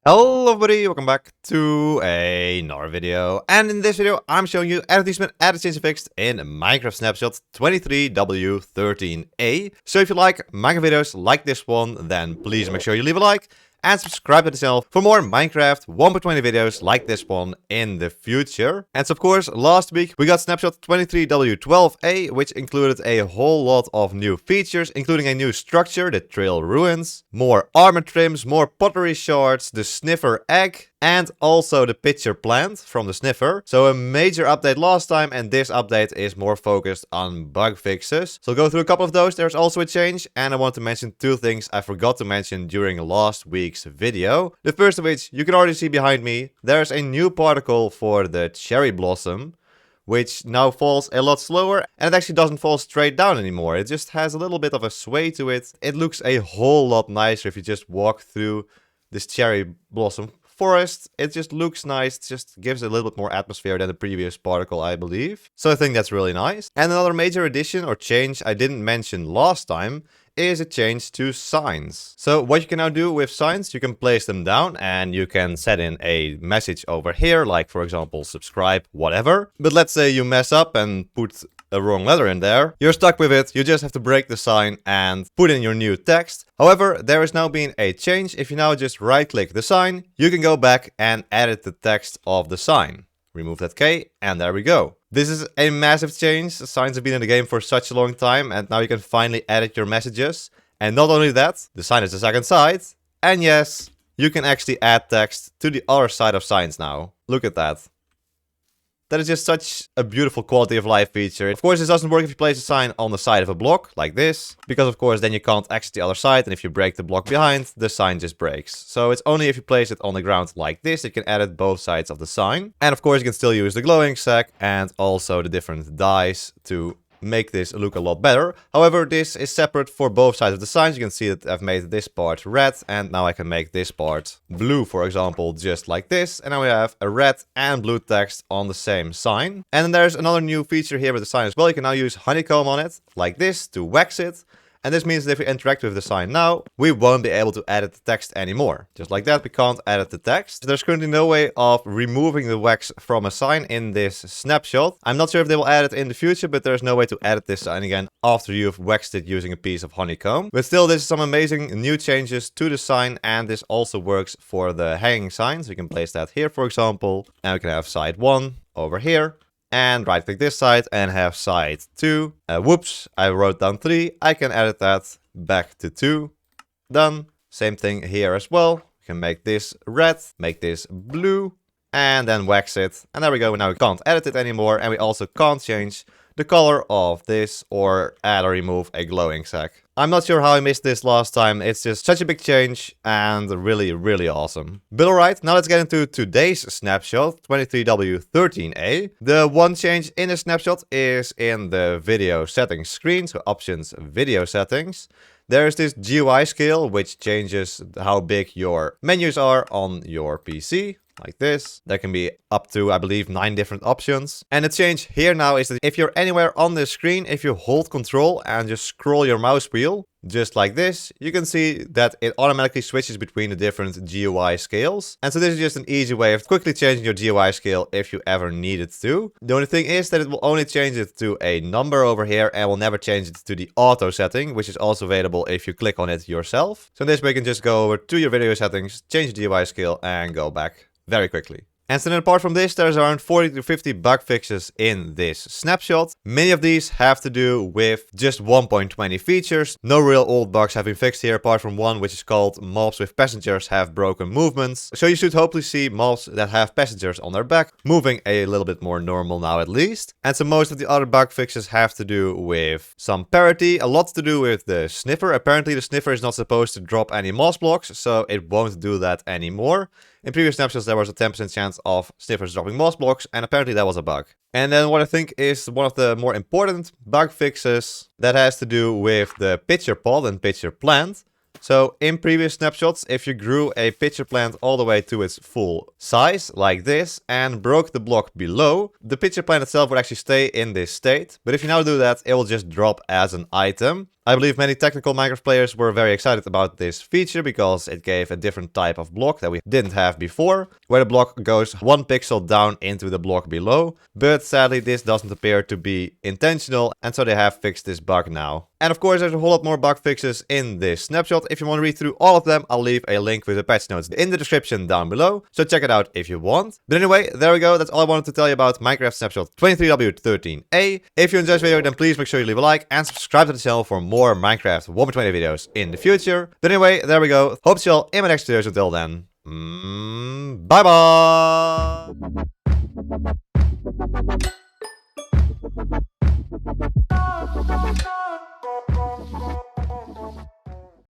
Hello everybody, welcome back to another video. And in this video, I'm showing you advertisement added change fixed in Minecraft Snapshot 23w13a. So if you like Minecraft videos like this one, then please make sure you leave a like and subscribe to the channel for more Minecraft 1.20 videos like this one in the future. And so of course, last week we got Snapshot 23w12a, which included a whole lot of new features, including a new structure, the Trail Ruins, more armor trims, more pottery shards, the Sniffer egg, and also the pitcher plant from the Sniffer. So a major update last time, and this update is more focused on bug fixes. So I'll go through a couple of those. There's also a change, and I want to mention two things I forgot to mention during last week's video. The first of which you can already see behind me. There's a new particle for the cherry blossom, which now falls a lot slower, and it actually doesn't fall straight down anymore. It just has a little bit of a sway to it. It looks a whole lot nicer if you just walk through this cherry blossom forest. It just looks nice, it just gives a little bit more atmosphere than the previous particle, I believe. So I think that's really nice. And another major addition or change I didn't mention last time is a change to signs. So what you can now do with signs, you can place them down and you can set in a message over here, like for example, subscribe, whatever. But let's say you mess up and put a wrong letter in there. You're stuck with it. You just have to break the sign and put in your new text. However, there has now been a change. If you now just right click the sign, you can go back and edit the text of the sign. Remove that K, and there we go. This is a massive change. Signs have been in the game for such a long time, and now you can finally edit your messages. And not only that, the sign is the second side. And yes, you can actually add text to the other side of signs now. Look at that. That is just such a beautiful quality of life feature. Of course, this doesn't work if you place a sign on the side of a block, like this. Because of course, then you can't exit the other side, and if you break the block behind, the sign just breaks. So it's only if you place it on the ground like this, you can edit both sides of the sign. And of course, you can still use the glowing sack and also the different dyes to make this look a lot better. However, this is separate for both sides of the signs. You can see that I've made this part red, and now I can make this part blue, for example, just like this. And now we have a red and blue text on the same sign. And then there's another new feature here with the sign as well. You can now use honeycomb on it, like this, to wax it. And this means that if we interact with the sign now, we won't be able to edit the text anymore. Just like that, we can't edit the text. There's currently no way of removing the wax from a sign in this snapshot. I'm not sure if they will add it in the future, but there's no way to edit this sign again after you've waxed it using a piece of honeycomb. But still, this is some amazing new changes to the sign, and this also works for the hanging signs. We can place that here, for example, and we can have side 1 over here. And right click this side and have side 2. Whoops, I wrote down 3. I can edit that back to 2. Done. Same thing here as well. We can make this red, make this blue, and then wax it. And there we go. Now we can't edit it anymore. And we also can't change the color of this or add or remove a glowing sack. I'm not sure how I missed this last time. It's just such a big change and really, really awesome. But alright, now let's get into today's snapshot, 23w13a. The one change in the snapshot is in the video settings screen, so options, video settings. There's this GUI scale, which changes how big your menus are on your PC. Like this. There can be up to, I believe, 9 different options. And the change here now is that if you're anywhere on the screen, if you hold Control and just scroll your mouse wheel, just like this, you can see that it automatically switches between the different GUI scales. And so this is just an easy way of quickly changing your GUI scale if you ever needed to. The only thing is that it will only change it to a number over here and will never change it to the auto setting, which is also available if you click on it yourself. So in this way, you can just go over to your video settings, change the GUI scale, and go back very quickly. And so then apart from this, there's around 40 to 50 bug fixes in this snapshot. Many of these have to do with just 1.20 features. No real old bugs have been fixed here, apart from one which is called mobs with passengers have broken movements. So you should hopefully see mobs that have passengers on their back moving a little bit more normal now at least. And so most of the other bug fixes have to do with some parity, a lot to do with the Sniffer. Apparently the Sniffer is not supposed to drop any moss blocks, so it won't do that anymore. In previous snapshots, there was a 10% chance of Sniffers dropping moss blocks, and apparently that was a bug. And then what I think is one of the more important bug fixes that has to do with the pitcher pod and pitcher plant. So in previous snapshots, if you grew a pitcher plant all the way to its full size, like this, and broke the block below, the pitcher plant itself would actually stay in this state. But if you now do that, it will just drop as an item. I believe many technical Minecraft players were very excited about this feature because it gave a different type of block that we didn't have before, where the block goes 1 pixel down into the block below. But sadly, this doesn't appear to be intentional, and so they have fixed this bug now. And of course, there's a whole lot more bug fixes in this snapshot. If you want to read through all of them, I'll leave a link with the patch notes in the description down below, so check it out if you want. But anyway, there we go. That's all I wanted to tell you about Minecraft Snapshot 23w13a. If you enjoyed this video, then please make sure you leave a like and subscribe to the channel for more Minecraft 1.20 videos in the future. But anyway, there we go. Hope to see you all in my next videos. Until then, bye bye!